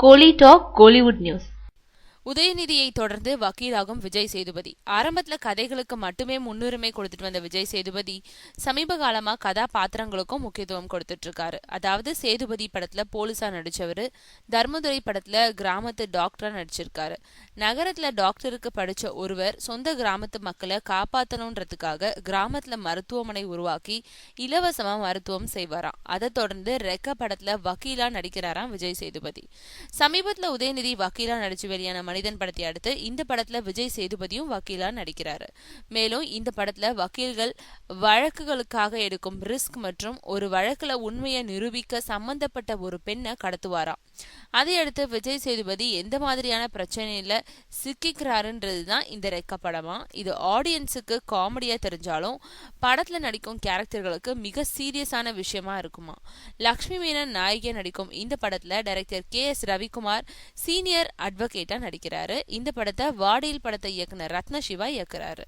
கோலி talk Kollywood news. உதயநிதியை தொடர்ந்து வக்கீலாகும் விஜய் சேதுபதி. ஆரம்பத்துல கதைகளுக்கு மட்டுமே முன்னுரிமை கொடுத்துட்டு வந்த விஜய் சேதுபதி சமீப காலமா கதாபாத்திரங்களுக்கும் முக்கியத்துவம் கொடுத்துட்டு இருக்காரு. அதாவது சேதுபதி படத்துல போலீஸா நடிச்சவரு, தர்மதுரை படத்துல கிராமத்து டாக்டரா நடிச்சிருக்காரு. நகரத்துல டாக்டருக்கு படிச்ச ஒருவர் சொந்த கிராமத்து மக்களை காப்பாத்தணும்ன்றதுக்காக கிராமத்துல மருத்துவமனை உருவாக்கி இலவசமா மருத்துவம் செய்வாராம். அதை தொடர்ந்து ரெக்க படத்துல வக்கீலா நடிக்கிறாராம் விஜய் சேதுபதி. சமீபத்துல உதயநிதி வக்கீலா நடிச்சு வெளியான மனிதன் படத்தை அடுத்து இந்த படத்துல விஜய் சேதுபதியும் வக்கீலா நடிக்கிறாரு. மேலும் இந்த படத்துல வக்கீல்கள் வழக்குகளுக்காக எடுக்கும் ரிஸ்க் மற்றும் ஒரு வழக்குல உண்மையை நிரூபிக்க சம்பந்தப்பட்ட ஒரு பெண்ணை கடத்துவாராம். அதையடுத்து விஜய் சேதுபதி எந்த மாதிரியான பிரச்சனையில சிக்கிக்கிறாருன்றதுதான் இந்த ரெக்க படமா. இது ஆடியன்ஸுக்கு காமெடியா தெரிஞ்சாலும் படத்துல நடிக்கும் கேரக்டர்களுக்கு மிக சீரியஸான விஷயமா இருக்குமா. லக்ஷ்மி மேனன் நாயகியா நடிக்கும் இந்த படத்துல டைரக்டர் KS ரவிக்குமார் சீனியர் அட்வொகேட்டா நடிக்கிறாரு. இந்த படத்தை வாடியில் படத்தை இயக்குனர் ரத்ன சிவா இயக்குறாரு.